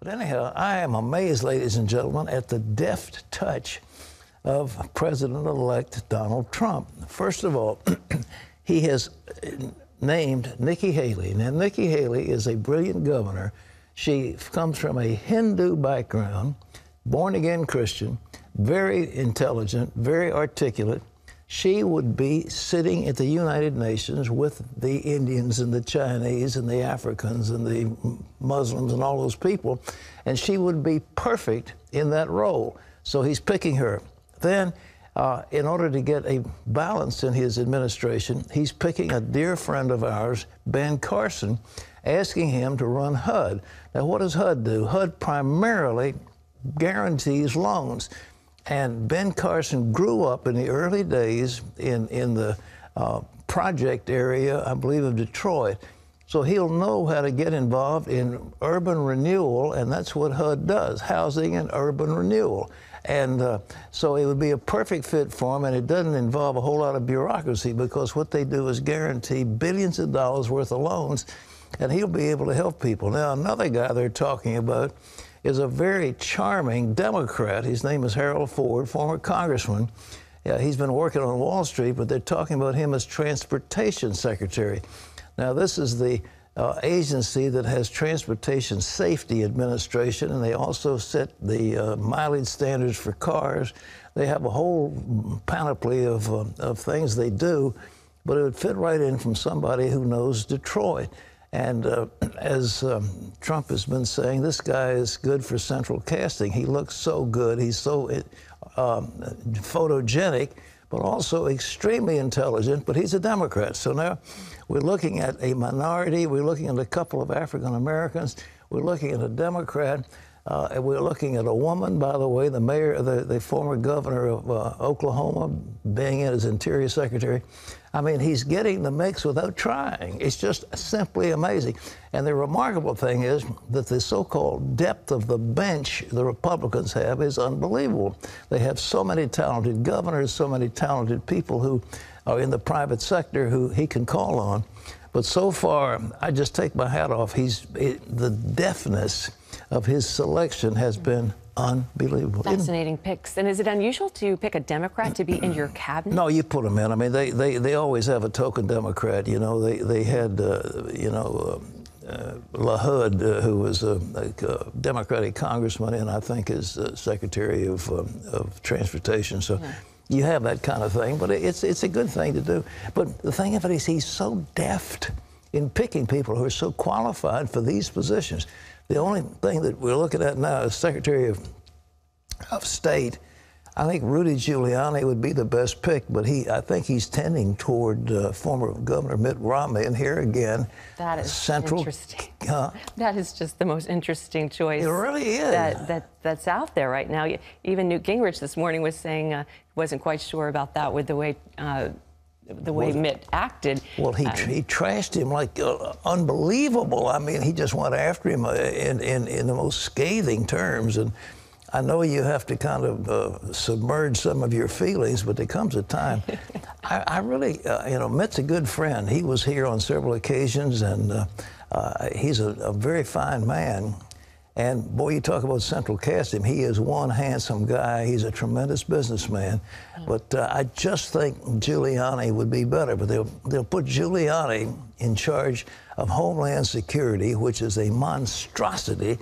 But anyhow, I am amazed, ladies and gentlemen, at the deft touch of President-elect Donald Trump. First of all, he has named Nikki Haley. Now, Nikki Haley is a brilliant governor. She comes from a Hindu background, born-again Christian, very intelligent, very articulate. She would be sitting at the United Nations with the Indians and the Chinese and the Africans and the Muslims and all those people, and she would be perfect in that role. So he's picking her. Then, in order to get a balance in his administration, he's picking a dear friend of ours, Ben Carson, asking him to run HUD. Now, what does HUD do? HUD primarily guarantees loans. And Ben Carson grew up in the early days in the project area, I believe, of Detroit. So he'll know how to get involved in urban renewal, and that's what HUD does, housing and urban renewal. And so it would be a perfect fit for him, and it doesn't involve a whole lot of bureaucracy because what they do is guarantee billions of dollars worth of loans, and he'll be able to help people. Now, another guy they're talking about is a very charming Democrat. His name is Harold Ford, former congressman. He's been working on Wall Street, but they're talking about him as Transportation Secretary. Now, this is the agency that has Transportation Safety Administration, and they also set the mileage standards for cars. They have a whole panoply of things they do, but it would fit right in from somebody who knows Detroit. And as Trump has been saying, this guy is good for central casting. He looks so good. He's so photogenic, but also extremely intelligent. But he's a Democrat. So now we're looking at a minority. We're looking at a couple of African Americans. We're looking at a Democrat. And we're looking at a woman, by the way, the mayor, the former governor of Oklahoma, being in as Interior Secretary. I mean, he's getting the mix without trying. It's just simply amazing. And the remarkable thing is that the so-called depth of the bench the Republicans have is unbelievable. They have so many talented governors, so many talented people who are in the private sector who he can call on. But so far, I just take my hat off. The deftness of his selection has been unbelievable. Fascinating picks. And is it unusual to pick a Democrat to be in your cabinet? No, you put them in. I mean, they always have a token Democrat. You know, they had, LaHood, who was a Democratic congressman and I think is Secretary of Transportation. So you have that kind of thing. But it's a good thing to do. But the thing of it is he's so deft in picking people who are so qualified for these positions. The only thing that we're looking at now is Secretary of State. I think Rudy Giuliani would be the best pick, but I think he's tending toward former Governor Mitt Romney. And here again, that is interesting. That is just the most interesting choice. It really is. That's out there right now. Even Newt Gingrich this morning was saying he wasn't quite sure about that with the way Mitt acted. Well, he trashed him like unbelievable. I mean, he just went after him in the most scathing terms. And I know you have to kind of submerge some of your feelings, but there comes a time. I really, Mitt's a good friend. He was here on several occasions, and he's a very fine man. And, boy, you talk about central casting. He is one handsome guy. He's a tremendous businessman. But I just think Giuliani would be better. But they'll put Giuliani in charge of Homeland Security, which is a monstrosity.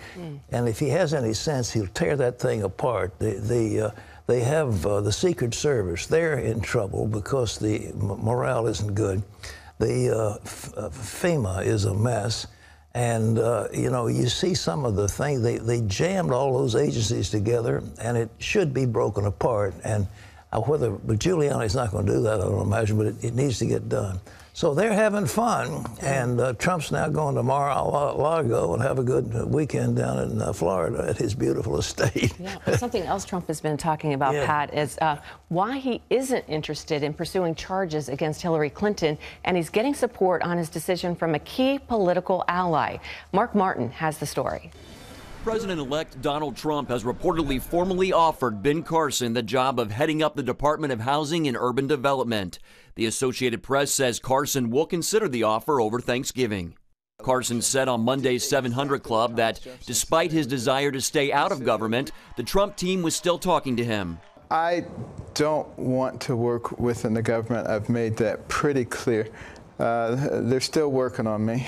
And if he has any sense, he'll tear that thing apart. They have the Secret Service. They're in trouble because the morale isn't good. The FEMA is a mess. And, you see some of the things, they jammed all those agencies together, and it should be broken apart. And but Giuliani's not going to do that, I don't imagine, but it needs to get done. So they're having fun, and Trump's now going to Mar-a-Lago and have a good weekend down in Florida at his beautiful estate. Yeah, but something else Trump has been talking about, Pat, is why he isn't interested in pursuing charges against Hillary Clinton, and he's getting support on his decision from a key political ally. Mark Martin has the story. President-elect Donald Trump has reportedly formally offered Ben Carson the job of heading up the Department of Housing and Urban Development. The Associated Press says Carson will consider the offer over Thanksgiving. Carson said on Monday's 700 Club that despite his desire to stay out of government, the Trump team was still talking to him. I don't want to work within the government. I've made that pretty clear. They're still working on me.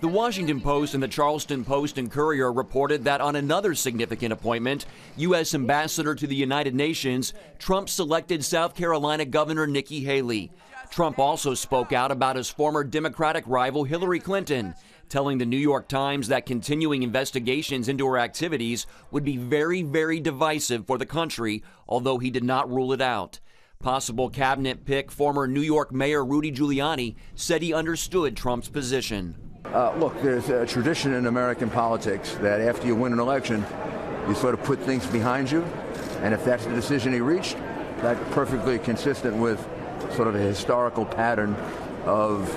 The Washington Post and the Charleston Post and Courier reported that on another significant appointment, U.S. Ambassador to the United Nations, Trump selected South Carolina Governor Nikki Haley. Trump also spoke out about his former Democratic rival Hillary Clinton, telling the New York Times that continuing investigations into her activities would be very, very divisive for the country, although he did not rule it out. Possible cabinet pick former New York Mayor Rudy Giuliani said he understood Trump's position. Look, there's a tradition in American politics that after you win an election, you sort of put things behind you. And if that's the decision he reached, that's perfectly consistent with sort of a historical pattern of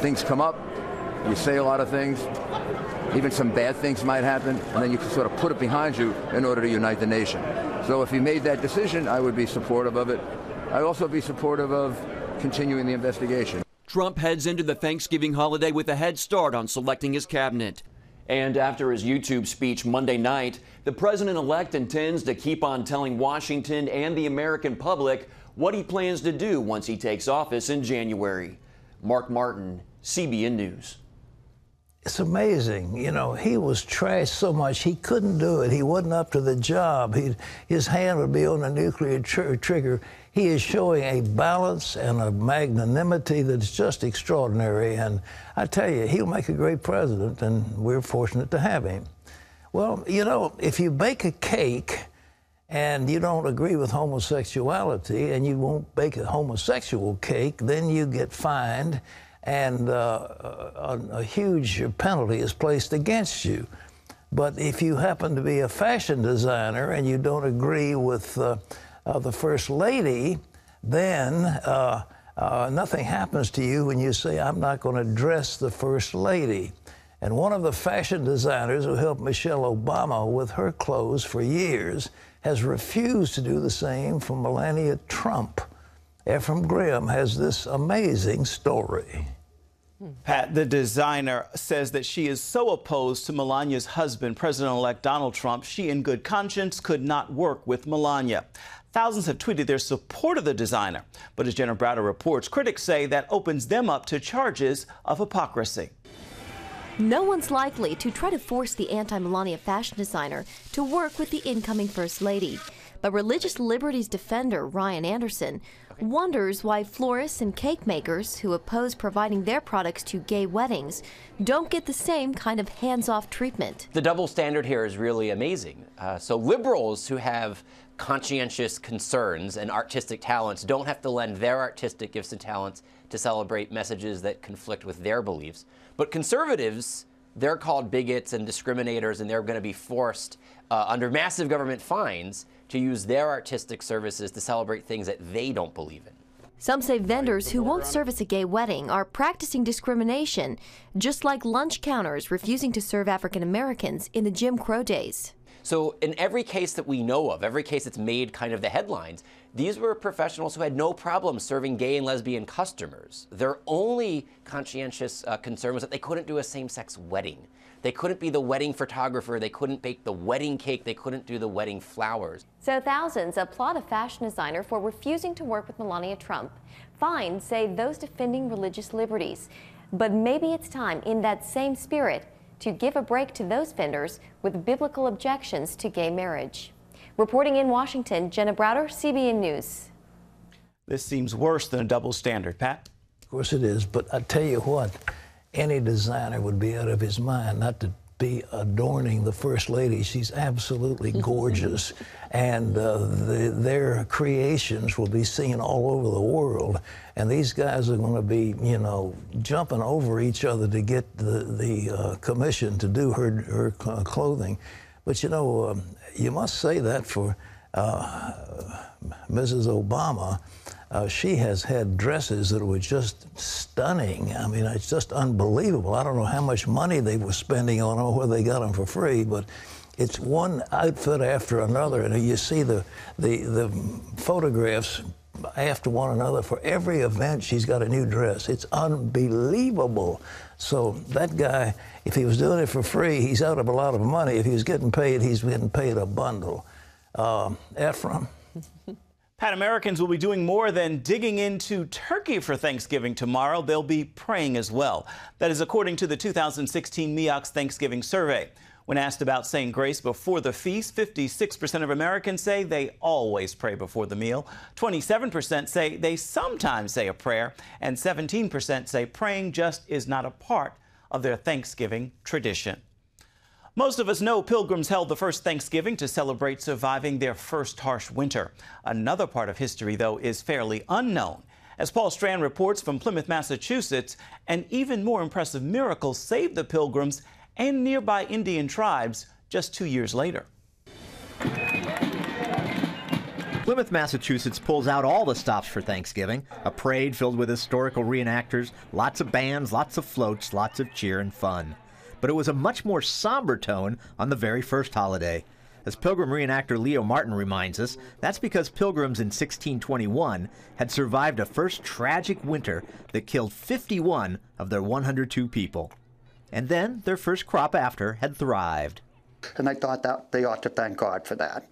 things come up, you say a lot of things, even some bad things might happen, and then you can sort of put it behind you in order to unite the nation. So if he made that decision, I would be supportive of it. I'd also be supportive of continuing the investigation. Trump heads into the Thanksgiving holiday with a head start on selecting his cabinet. And after his YouTube speech Monday night, the president-elect intends to keep on telling Washington and the American public what he plans to do once he takes office in January. Mark Martin, CBN News. It's amazing. You know, he was trashed so much he couldn't do it. He wasn't up to the job. His hand would be on the nuclear trigger. He is showing a balance and a magnanimity that's just extraordinary. And I tell you, he'll make a great president, and we're fortunate to have him. Well, you know, if you bake a cake and you don't agree with homosexuality and you won't bake a homosexual cake, then you get fined and a huge penalty is placed against you. But if you happen to be a fashion designer and you don't agree with the First Lady, then nothing happens to you when you say, I'm not going to dress the First Lady. And one of the fashion designers who helped Michelle Obama with her clothes for years has refused to do the same for Melania Trump. Ephraim Graham has this amazing story. Pat, the designer says that she is so opposed to Melania's husband, President-elect Donald Trump, she in good conscience could not work with Melania. Thousands have tweeted their support of the designer. But as Jenna Browder reports, critics say that opens them up to charges of hypocrisy. No one's likely to try to force the anti-Melania fashion designer to work with the incoming First Lady. But religious liberties defender Ryan Anderson wonders why florists and cake makers who oppose providing their products to gay weddings don't get the same kind of hands-off treatment. The double standard here is really amazing. So liberals who have conscientious concerns and artistic talents don't have to lend their artistic gifts and talents to celebrate messages that conflict with their beliefs. But conservatives, they're called bigots and discriminators, and they're going to be forced under massive government fines to use their artistic services to celebrate things that they don't believe in. Some say vendors who won't service a gay wedding are practicing discrimination, just like lunch counters refusing to serve African Americans in the Jim Crow days. So in every case that we know of, every case that's made kind of the headlines, these were professionals who had no problem serving gay and lesbian customers. Their only conscientious concern was that they couldn't do a same-sex wedding. They couldn't be the wedding photographer, they couldn't bake the wedding cake, they couldn't do the wedding flowers. So thousands applaud a fashion designer for refusing to work with Melania Trump. Fines say those defending religious liberties. But maybe it's time, in that same spirit, to give a break to those vendors with biblical objections to gay marriage. Reporting in Washington, Jenna Browder, CBN News. This seems worse than a double standard, Pat. Of course it is, but I tell you what, any designer would be out of his mind not to be adorning the First Lady. She's absolutely gorgeous, and their creations will be seen all over the world. And these guys are going to be, you know, jumping over each other to get the commission to do her clothing. But you know, you must say that for Mrs. Obama. She has had dresses that were just stunning. I mean, it's just unbelievable. I don't know how much money they were spending on them or whether they got them for free, but it's one outfit after another. And you see the photographs after one another. For every event, she's got a new dress. It's unbelievable. So that guy, if he was doing it for free, he's out of a lot of money. If he was getting paid, he's getting paid a bundle. Ephraim. Pat, Americans will be doing more than digging into turkey for Thanksgiving tomorrow. They'll be praying as well. That is according to the 2016 MEOX Thanksgiving survey. When asked about saying grace before the feast, 56% of Americans say they always pray before the meal. 27% say they sometimes say a prayer. And 17% say praying just is not a part of their Thanksgiving tradition. Most of us know Pilgrims held the first Thanksgiving to celebrate surviving their first harsh winter. Another part of history, though, is fairly unknown. As Paul Strand reports from Plymouth, Massachusetts, an even more impressive miracle saved the Pilgrims and nearby Indian tribes just 2 years later. Plymouth, Massachusetts pulls out all the stops for Thanksgiving. A parade filled with historical reenactors, lots of bands, lots of floats, lots of cheer and fun. But it was a much more somber tone on the very first holiday. As Pilgrim reenactor Leo Martin reminds us, that's because Pilgrims in 1621 had survived a first tragic winter that killed 51 of their 102 people. And then their first crop after had thrived. And they thought that they ought to thank God for that.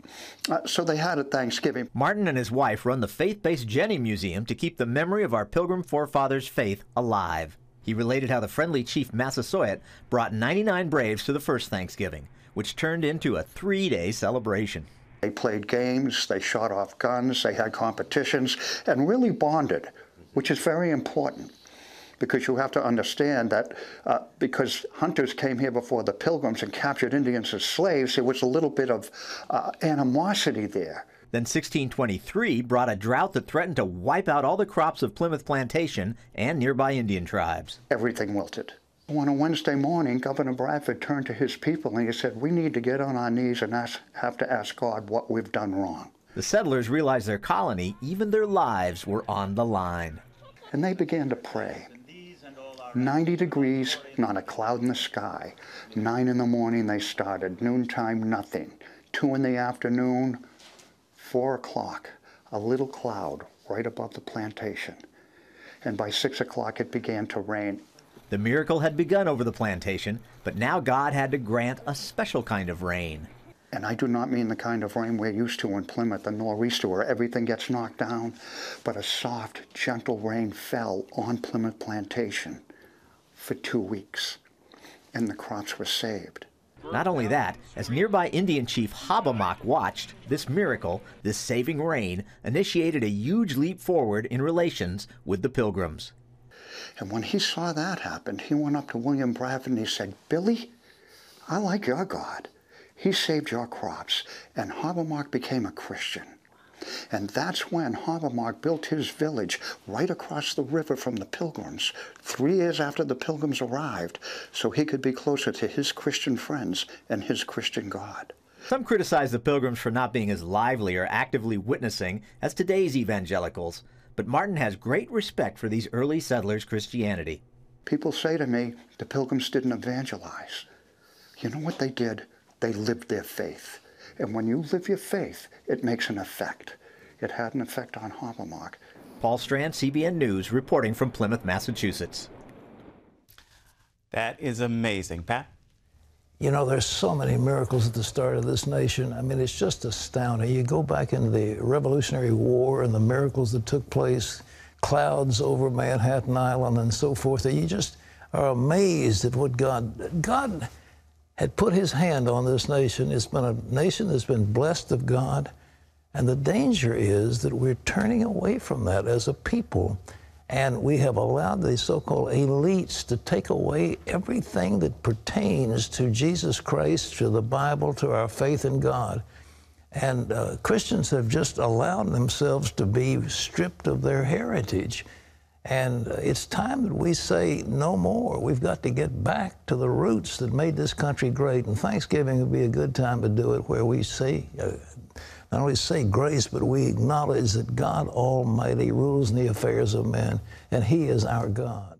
So they had a Thanksgiving. Martin and his wife run the faith-based Jenny Museum to keep the memory of our Pilgrim forefathers' faith alive. He related how the friendly Chief Massasoit brought 99 Braves to the first Thanksgiving, which turned into a 3-day celebration. They played games, they shot off guns, they had competitions, and really bonded, which is very important. Because you have to understand that because hunters came here before the Pilgrims and captured Indians as slaves, there was a little bit of animosity there. Then 1623 brought a drought that threatened to wipe out all the crops of Plymouth Plantation and nearby Indian tribes. Everything wilted. On a Wednesday morning, Governor Bradford turned to his people and he said, we need to get on our knees and have to ask God what we've done wrong. The settlers realized their colony, even their lives, were on the line. And they began to pray. 90 degrees, not a cloud in the sky. 9 in the morning they started, noontime nothing. 2 in the afternoon, 4 o'clock, a little cloud right above the plantation. And by 6 o'clock it began to rain. The miracle had begun over the plantation, but now God had to grant a special kind of rain. And I do not mean the kind of rain we're used to in Plymouth, the nor'easter where everything gets knocked down, but a soft, gentle rain fell on Plymouth Plantation for 2 weeks, and the crops were saved. Not only that, as nearby Indian chief Hobbamock watched, this miracle, this saving rain, initiated a huge leap forward in relations with the Pilgrims. And when he saw that happen, he went up to William Bradford and he said, Billy, I like your God. He saved your crops, and Hobbamock became a Christian. And that's when Hobbamock built his village right across the river from the Pilgrims, 3 years after the Pilgrims arrived, so he could be closer to his Christian friends and his Christian God. Some criticize the Pilgrims for not being as lively or actively witnessing as today's evangelicals, but Martin has great respect for these early settlers' Christianity. People say to me, the Pilgrims didn't evangelize. You know what they did? They lived their faith. And when you live your faith, it makes an effect. It had an effect on Hobbamock. Paul Strand, CBN News, reporting from Plymouth, Massachusetts. That is amazing. Pat? You know, there's so many miracles at the start of this nation. I mean, it's just astounding. You go back into the Revolutionary War and the miracles that took place, clouds over Manhattan Island and so forth, that you just are amazed at what God had put his hand on this nation. It's been a nation that's been blessed of God. And the danger is that we're turning away from that as a people. And we have allowed the so-called elites to take away everything that pertains to Jesus Christ, to the Bible, to our faith in God. And Christians have just allowed themselves to be stripped of their heritage. And it's time that we say no more. We've got to get back to the roots that made this country great. And Thanksgiving would be a good time to do it, where we say, not only say grace, but we acknowledge that God Almighty rules in the affairs of men, and He is our God.